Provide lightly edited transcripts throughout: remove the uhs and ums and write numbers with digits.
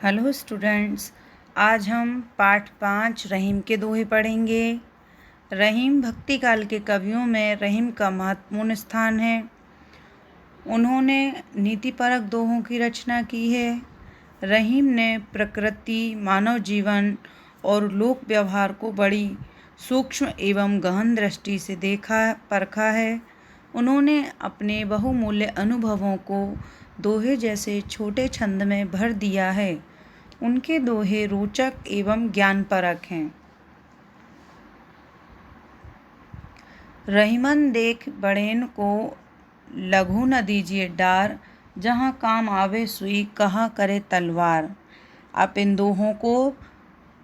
Hello students, आज हम पाठ 5 रहीम के दोहे पढ़ेंगे। रहीम भक्ति काल के कवियों में रहीम का महत्वपूर्ण स्थान है। उन्होंने नीतिपरक दोहों की रचना की है। रहीम ने प्रकृति, मानव जीवन और लोक व्यवहार को बड़ी सूक्ष्म एवं गहन दृष्टि से देखा परखा है। उन्होंने अपने बहुमूल्य अनुभवों को दोहे जैसे छोटे छंद में भर दिया है। उनके दोहे रोचक एवं ज्ञानपरक हैं। रहीमन देख बड़ेन को लघु न दीजिए डार, जहाँ काम आवे सुई कहाँ करे तलवार। आप इन दोहों को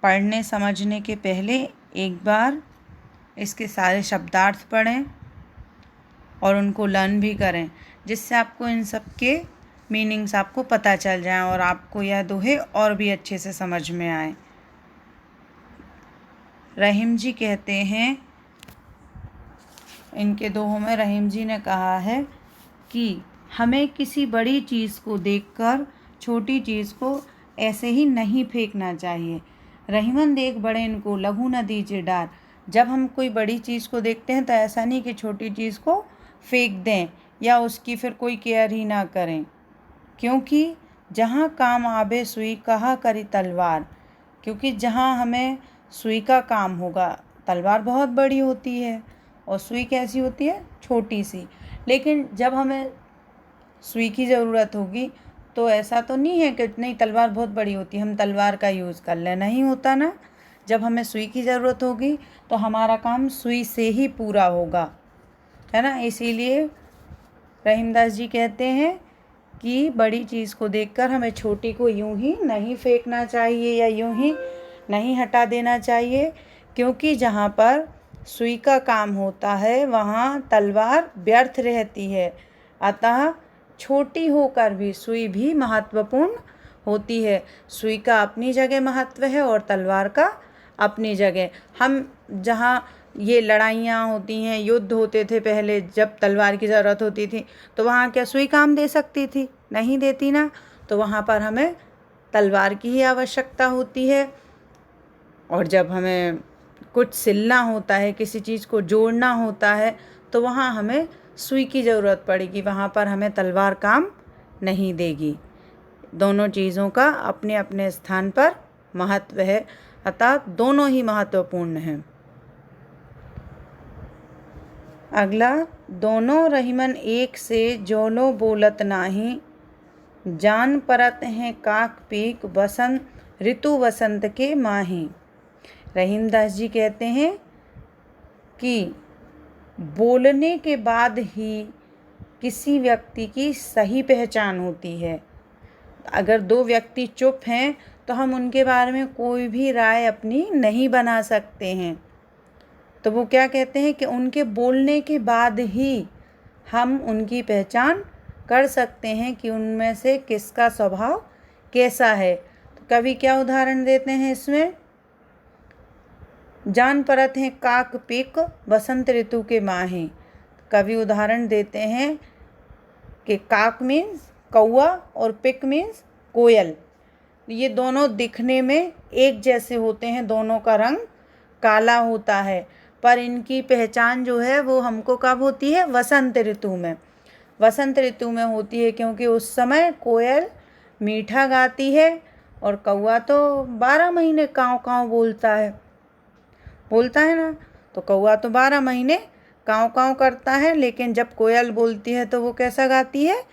पढ़ने समझने के पहले एक बार इसके सारे शब्दार्थ पढ़ें और उनको लर्न भी करें, जिससे आपको इन सब के मीनिंग्स आपको पता चल जाए और आपको यह दोहे और भी अच्छे से समझ में आए। रहीम जी कहते हैं, इनके दोहों में रहीम जी ने कहा है कि हमें किसी बड़ी चीज़ को देखकर छोटी चीज़ को ऐसे ही नहीं फेंकना चाहिए। रहीमन देख बड़े इनको लघु न दीजिए डार। जब हम कोई बड़ी चीज़ को देखते हैं तो ऐसा नहीं कि छोटी चीज़ को फेंक दें या उसकी फिर कोई केयर ही ना करें, क्योंकि जहाँ काम आवे सुई कहाँ करी तलवार। क्योंकि जहाँ हमें सुई का काम होगा, तलवार बहुत बड़ी होती है और सुई कैसी होती है, छोटी सी। लेकिन जब हमें सुई की ज़रूरत होगी तो ऐसा तो नहीं है कि नहीं तलवार बहुत बड़ी होती है हम तलवार का यूज़ कर लें, नहीं होता ना। जब हमें सुई की ज़रूरत होगी तो हमारा काम सुई से ही पूरा होगा, है ना। इसीलिए रहीमदास जी कहते हैं कि बड़ी चीज़ को देखकर हमें छोटी को यूं ही नहीं फेंकना चाहिए या यूं ही नहीं हटा देना चाहिए, क्योंकि जहाँ पर सुई का काम होता है वहाँ तलवार व्यर्थ रहती है। अतः छोटी होकर भी सुई भी महत्वपूर्ण होती है। सुई का अपनी जगह महत्व है और तलवार का अपनी जगह। हम जहाँ ये लड़ाइयाँ होती हैं, युद्ध होते थे पहले, जब तलवार की ज़रूरत होती थी तो वहाँ क्या सुई काम दे सकती थी? नहीं देती ना। तो वहाँ पर हमें तलवार की ही आवश्यकता होती है। और जब हमें कुछ सिलना होता है, किसी चीज़ को जोड़ना होता है, तो वहाँ हमें सुई की ज़रूरत पड़ेगी, वहाँ पर हमें तलवार काम नहीं देगी। दोनों चीज़ों का अपने अपने स्थान पर महत्व है, अतः दोनों ही महत्वपूर्ण हैं। अगला, दोनों रहीमन एक से जोलो बोलत नाही, जान परत हैं काक पीक बसंत ऋतु वसंत के माही। रहीमदास जी कहते हैं कि बोलने के बाद ही किसी व्यक्ति की सही पहचान होती है। अगर दो व्यक्ति चुप हैं तो हम उनके बारे में कोई भी राय अपनी नहीं बना सकते हैं। तो वो क्या कहते हैं कि उनके बोलने के बाद ही हम उनकी पहचान कर सकते हैं कि उनमें से किसका स्वभाव कैसा है। तो कवि क्या उदाहरण देते हैं इसमें, जान परत हैं काक पिक बसंत ऋतु के माही। कवि उदाहरण देते हैं कि काक मीन्स कौआ और पिक मीन्स कोयल। ये दोनों दिखने में एक जैसे होते हैं, दोनों का रंग काला होता है, पर इनकी पहचान जो है वो हमको कब होती है? वसंत ऋतु में। वसंत ऋतु में होती है, क्योंकि उस समय कोयल मीठा गाती है और कौआ तो 12 महीने काँव काँव बोलता है ना। तो कौआ तो 12 महीने काँव काँव करता है, लेकिन जब कोयल बोलती है तो वो कैसा गाती है?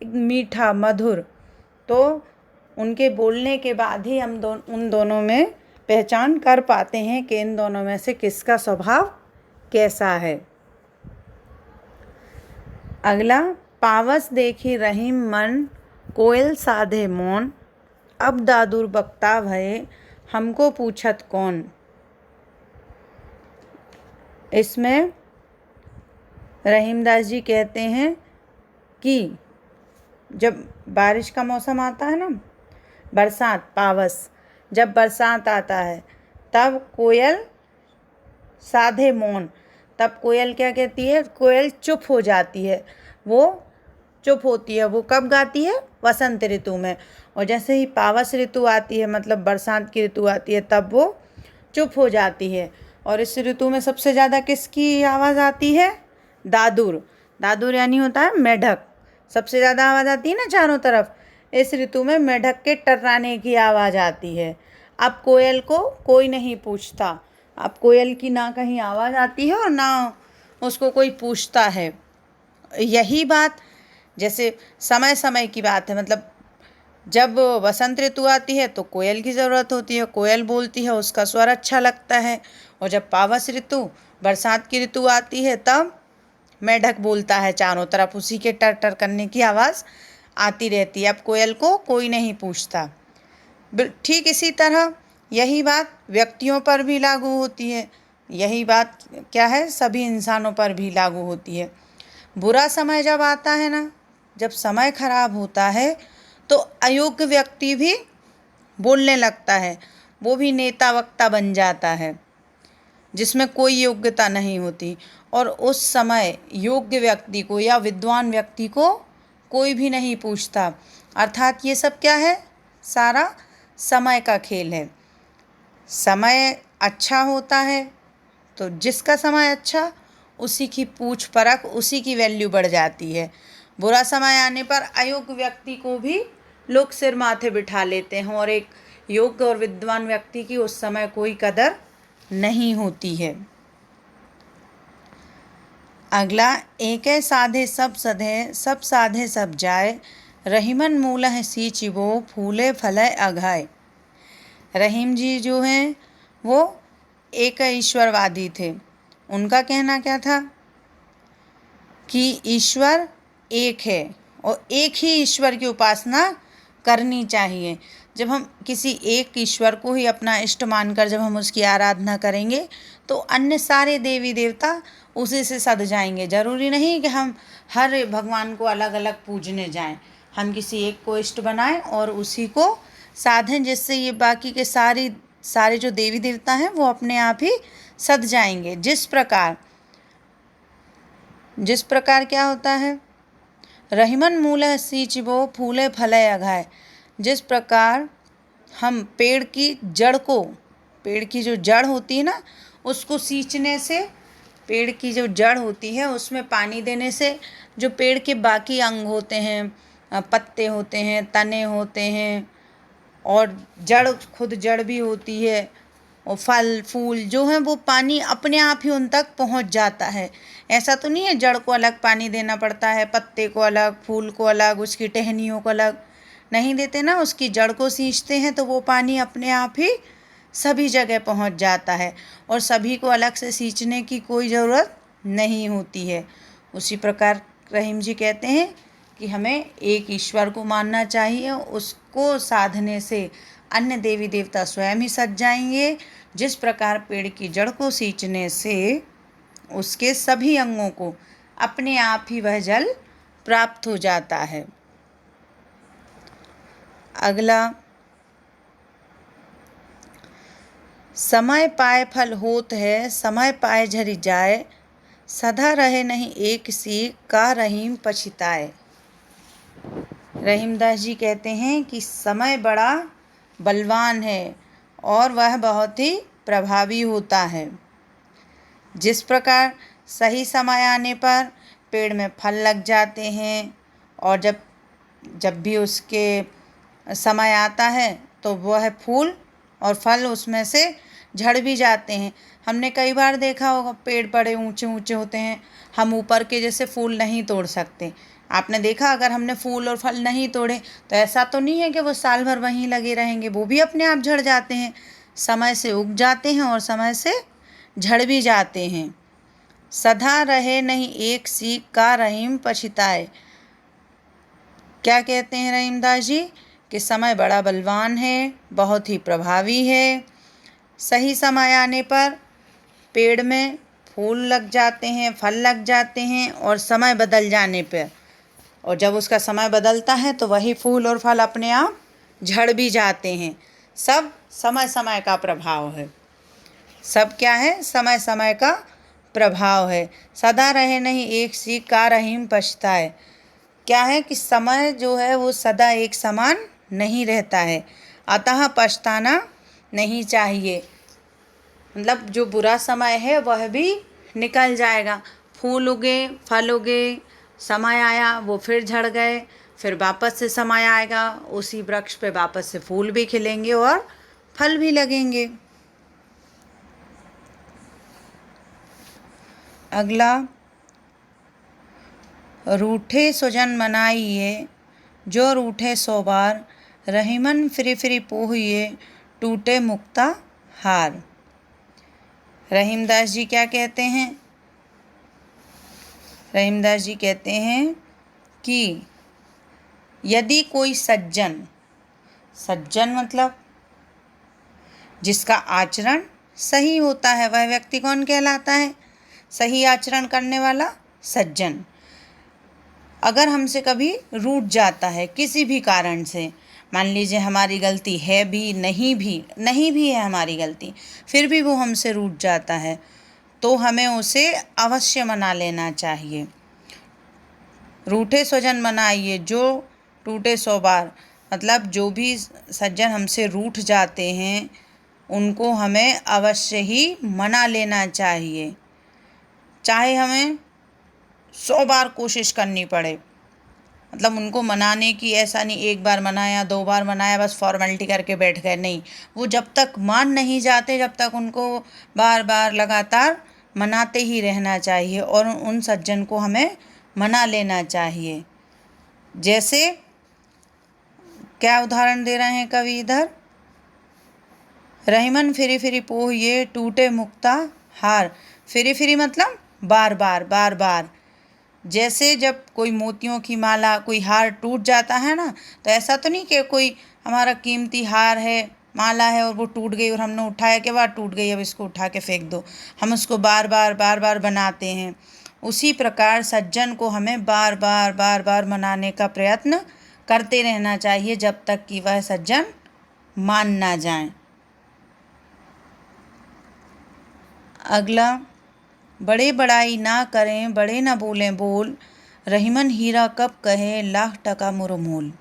मीठा, मधुर। तो उनके बोलने के बाद ही हम उन दोनों में पहचान कर पाते हैं कि इन दोनों में से किसका स्वभाव कैसा है। अगला, पावस देखी रहीम मन कोयल साधे मौन, अब दादुर बक्ता भये हमको पूछत कौन। इसमें रहीमदास जी कहते हैं कि जब बारिश का मौसम आता है ना, बरसात, पावस, जब बरसात आता है तब कोयल साधे मौन, तब कोयल क्या कहती है? कोयल चुप हो जाती है। वो चुप होती है वो कब गाती है? वसंत ऋतु में। और जैसे ही पावस ऋतु आती है मतलब बरसात की ऋतु आती है तब वो चुप हो जाती है। और इस ऋतु में सबसे ज़्यादा किसकी आवाज़ आती है? दादुर। दादुर यानी होता है मेढक। सबसे ज़्यादा आवाज़ आती है ना चारों तरफ। इस ऋतु में मेढक के टर्राने की आवाज़ आती है। अब कोयल को कोई नहीं पूछता। अब कोयल की ना कहीं आवाज़ आती है और ना उसको कोई पूछता है। यही बात जैसे समय समय की बात है, मतलब जब वसंत ऋतु आती है तो कोयल की ज़रूरत होती है, कोयल बोलती है, उसका स्वर अच्छा लगता है। और जब पावस ऋतु बरसात की ऋतु आती है तब मेढक बोलता है, चारों तरफ उसी के टर टर करने की आवाज़ आती रहती है। अब कोयल को कोई नहीं पूछता। ठीक इसी तरह यही बात व्यक्तियों पर भी लागू होती है। यही बात क्या है? सभी इंसानों पर भी लागू होती है। बुरा समय जब आता है ना, जब समय खराब होता है तो अयोग्य व्यक्ति भी बोलने लगता है, वो भी नेता वक्ता बन जाता है जिसमें कोई योग्यता नहीं होती। और उस समय योग्य व्यक्ति को या विद्वान व्यक्ति को कोई भी नहीं पूछता। अर्थात ये सब क्या है? सारा समय का खेल है। समय अच्छा होता है तो जिसका समय अच्छा उसी की पूछ परख, उसी की वैल्यू बढ़ जाती है। बुरा समय आने पर अयोग्य व्यक्ति को भी लोग सिर माथे बिठा लेते हैं और एक योग्य और विद्वान व्यक्ति की उस समय कोई कदर नहीं होती है। अगला, एकै साधे सब सधे, सब साधे सब जाए, रहीमन मूलह सींचिबो, फूले फले अघाय। रहीम जी जो हैं वो एक ईश्वरवादी थे। उनका कहना क्या था कि ईश्वर एक है और एक ही ईश्वर की उपासना करनी चाहिए। जब हम किसी एक ईश्वर को ही अपना इष्ट मानकर जब हम उसकी आराधना करेंगे तो अन्य सारे देवी देवता उसी से सध जाएंगे। जरूरी नहीं कि हम हर भगवान को अलग अलग पूजने जाएं। हम किसी एक को इष्ट बनाएं और उसी को साधें, जिससे ये बाकी के सारे जो देवी देवता हैं वो अपने आप ही सध जाएंगे। जिस प्रकार क्या होता है? रहीमन मूलह सींचिबो, फूले फले अघाय। जिस प्रकार हम पेड़ की जो जड़ होती है ना, उसको सींचने से, पेड़ की जो जड़ होती है उसमें पानी देने से जो पेड़ के बाकी अंग होते हैं, पत्ते होते हैं, तने होते हैं और खुद जड़ भी होती है और फल फूल जो हैं वो पानी अपने आप ही उन तक पहुंच जाता है। ऐसा तो नहीं है जड़ को अलग पानी देना पड़ता है, पत्ते को अलग, फूल को अलग, उसकी टहनियों को अलग नहीं देते ना। उसकी जड़ को सींचते हैं तो वो पानी अपने आप ही सभी जगह पहुंच जाता है और सभी को अलग से सींचने की कोई ज़रूरत नहीं होती है। उसी प्रकार रहीम जी कहते हैं कि हमें एक ईश्वर को मानना चाहिए, उसको साधने से अन्य देवी देवता स्वयं ही सज जाएंगे। जिस प्रकार पेड़ की जड़ को सींचने से उसके सभी अंगों को अपने आप ही वह जल प्राप्त हो जाता है। अगला, समय पाए फल होत है, समय पाए झरि जाए, सदा रहे नहीं एक सी, का रहीम पछिताए। रहीमदास जी कहते हैं कि समय बड़ा बलवान है और वह बहुत ही प्रभावी होता है। जिस प्रकार सही समय आने पर पेड़ में फल लग जाते हैं और जब भी उसके समय आता है तो वह फूल और फल उसमें से झड़ भी जाते हैं। हमने कई बार देखा होगा पेड़ बड़े ऊंचे ऊंचे होते हैं, हम ऊपर के जैसे फूल नहीं तोड़ सकते। आपने देखा अगर हमने फूल और फल नहीं तोड़े तो ऐसा तो नहीं है कि वो साल भर वहीं लगे रहेंगे, वो भी अपने आप झड़ जाते हैं। समय से उग जाते हैं और समय से झड़ भी जाते हैं। सदा रहे नहीं एक सी, का रहीम पछिताए। क्या कहते हैं रहीमदास जी कि समय बड़ा बलवान है, बहुत ही प्रभावी है। सही समय आने पर पेड़ में फूल लग जाते हैं, फल लग जाते हैं और समय बदल जाने पर, और जब उसका समय बदलता है तो वही फूल और फल अपने आप झड़ भी जाते हैं। सब समय समय का प्रभाव है। सब क्या है? समय समय का प्रभाव है। सदा रहे नहीं एक सी, का रहीम पछताए। क्या है कि समय जो है वो सदा एक समान नहीं रहता है, अतः पछताना नहीं चाहिए। मतलब जो बुरा समय है वह भी निकल जाएगा। फूल उगे, फल उगे, समय आया वो फिर झड़ गए, फिर वापस से समय आएगा, उसी वृक्ष पे वापस से फूल भी खिलेंगे और फल भी लगेंगे। अगला, रूठे सुजन मनाइए, जो रूठे सो बार, रहीमन फिरी फिरी पोहिए, टूटे मुक्ता हार। रहीमदास जी क्या कहते हैं? रहीमदास जी कहते हैं कि यदि कोई सज्जन, सज्जन मतलब जिसका आचरण सही होता है, वह व्यक्ति कौन कहलाता है? सही आचरण करने वाला सज्जन। अगर हमसे कभी रूठ जाता है किसी भी कारण से, मान लीजिए हमारी गलती है भी नहीं भी है हमारी गलती, फिर भी वो हमसे रूठ जाता है, तो हमें उसे अवश्य मना लेना चाहिए। रूठे स्वजन मनाइए, जो टूटे सौ बार, मतलब जो भी सज्जन हमसे रूठ जाते हैं उनको हमें अवश्य ही मना लेना चाहिए, चाहे हमें 100 बार कोशिश करनी पड़े। मतलब उनको मनाने की, ऐसा नहीं एक बार मनाया 2 बार मनाया बस फॉर्मेलिटी करके बैठ गए, नहीं, वो जब तक मान नहीं जाते जब तक उनको बार बार लगातार मनाते ही रहना चाहिए और उन सज्जन को हमें मना लेना चाहिए। जैसे क्या उदाहरण दे रहे हैं कवि इधर? रहीमन फिरी फिरी पोहिए, टूटे मुक्ता हार। फिरी फिरी मतलब बार बार बार बार। जैसे जब कोई मोतियों की माला, कोई हार टूट जाता है ना, तो ऐसा तो नहीं कि कोई हमारा कीमती हार है, माला है और वो टूट गई और हमने उठाया के बाद टूट गई, अब इसको उठा के फेंक दो। हम उसको बार बार बनाते हैं। उसी प्रकार सज्जन को हमें बार बार मनाने का प्रयत्न करते रहना चाहिए जब तक कि वह सज्जन मान ना जाए। अगला, बड़े बड़ाई ना करें, बड़े ना बोलें बोल, रहीमन हीरा कब कहे, लाख टका मुरो मोल।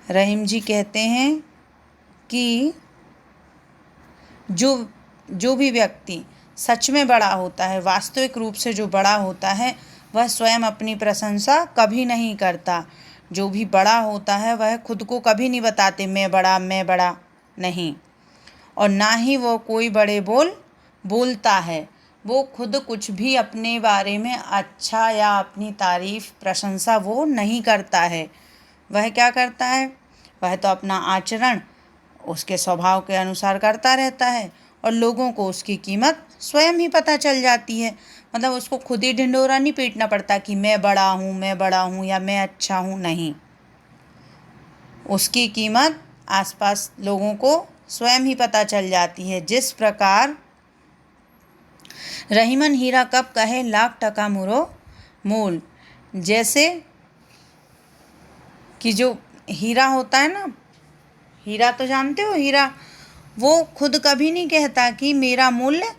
रहीम जी कहते हैं कि जो भी व्यक्ति सच में बड़ा होता है, वास्तविक रूप से जो बड़ा होता है, वह स्वयं अपनी प्रशंसा कभी नहीं करता। जो भी बड़ा होता है वह खुद को कभी नहीं बताते मैं बड़ा नहीं, और ना ही वो कोई बड़े बोलता है। वो खुद कुछ भी अपने बारे में अच्छा या अपनी तारीफ, प्रशंसा वो नहीं करता है। वह क्या करता है? वह तो अपना आचरण उसके स्वभाव के अनुसार करता रहता है और लोगों को उसकी कीमत स्वयं ही पता चल जाती है। मतलब उसको खुद ही ढिंढोरा नहीं पीटना पड़ता कि मैं बड़ा हूँ या मैं अच्छा हूँ, नहीं। उसकी कीमत आसपास लोगों को स्वयं ही पता चल जाती है। जिस प्रकार रहीमन हीरा कब कहे, लाख टका मुरो मोल। जैसे कि जो हीरा होता है ना, हीरा तो जानते हो, हीरा वो खुद कभी नहीं कहता कि मेरा मूल्य,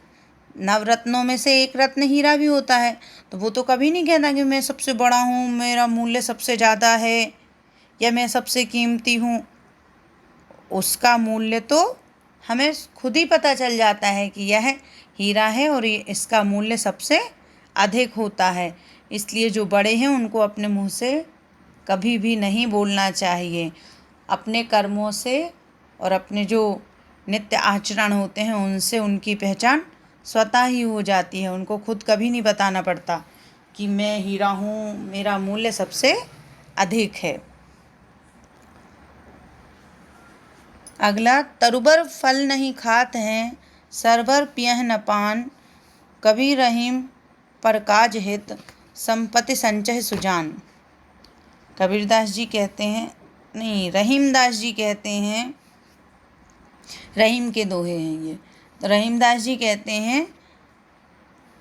नवरत्नों में से एक रत्न हीरा भी होता है, तो वो तो कभी नहीं कहता कि मैं सबसे बड़ा हूँ, मेरा मूल्य सबसे ज़्यादा है या मैं सबसे कीमती हूँ। उसका मूल्य तो हमें खुद ही पता चल जाता है कि यह हीरा है और इसका मूल्य सबसे अधिक होता है। इसलिए जो बड़े हैं उनको अपने मुंह से कभी भी नहीं बोलना चाहिए। अपने कर्मों से और अपने जो नित्य आचरण होते हैं उनसे उनकी पहचान स्वतः ही हो जाती है। उनको खुद कभी नहीं बताना पड़ता कि मैं हीरा हूँ, मेरा मूल्य सबसे अधिक है। अगला, तरुबर फल नहीं खात हैं, सरबर पियह न पान, कभी रहीम पर काज हित, संपत्ति संचय सुजान। कबीरदास जी कहते हैं, नहीं, रहीमदास जी कहते हैं, रहीम के दोहे हैं ये। तो रहीमदास जी कहते हैं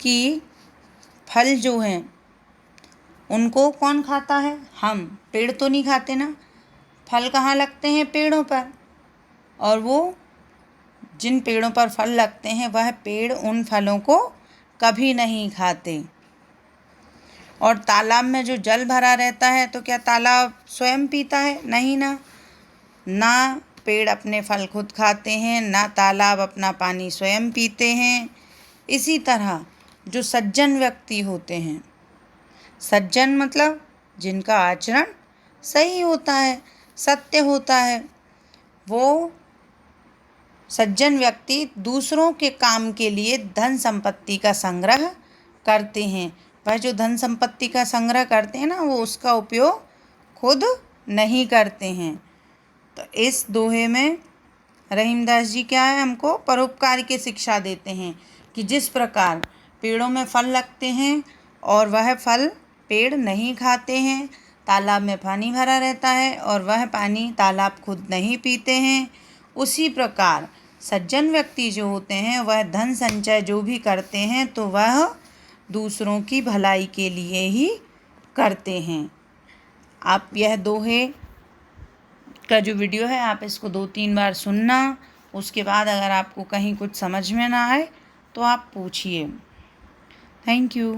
कि फल जो हैं उनको कौन खाता है? हम। पेड़ तो नहीं खाते ना, फल कहाँ लगते हैं? पेड़ों पर। और वो जिन पेड़ों पर फल लगते हैं वह पेड़ उन फलों को कभी नहीं खाते। और तालाब में जो जल भरा रहता है तो क्या तालाब स्वयं पीता है? नहीं ना। ना पेड़ अपने फल खुद खाते हैं, ना तालाब अपना पानी स्वयं पीते हैं। इसी तरह जो सज्जन व्यक्ति होते हैं, सज्जन मतलब जिनका आचरण सही होता है, सत्य होता है, वो सज्जन व्यक्ति दूसरों के काम के लिए धन संपत्ति का संग्रह करते हैं। वह जो धन संपत्ति का संग्रह करते हैं ना, वो उसका उपयोग खुद नहीं करते हैं। तो इस दोहे में रहीमदास जी क्या है, हमको परोपकार की शिक्षा देते हैं कि जिस प्रकार पेड़ों में फल लगते हैं और वह फल पेड़ नहीं खाते हैं, तालाब में पानी भरा रहता है और वह पानी तालाब खुद नहीं पीते हैं, उसी प्रकार सज्जन व्यक्ति जो होते हैं वह धन संचय जो भी करते हैं तो वह दूसरों की भलाई के लिए ही करते हैं। आप यह दोहे का जो वीडियो है आप इसको 2-3 बार सुनना। उसके बाद अगर आपको कहीं कुछ समझ में ना आए तो आप पूछिए। Thank you.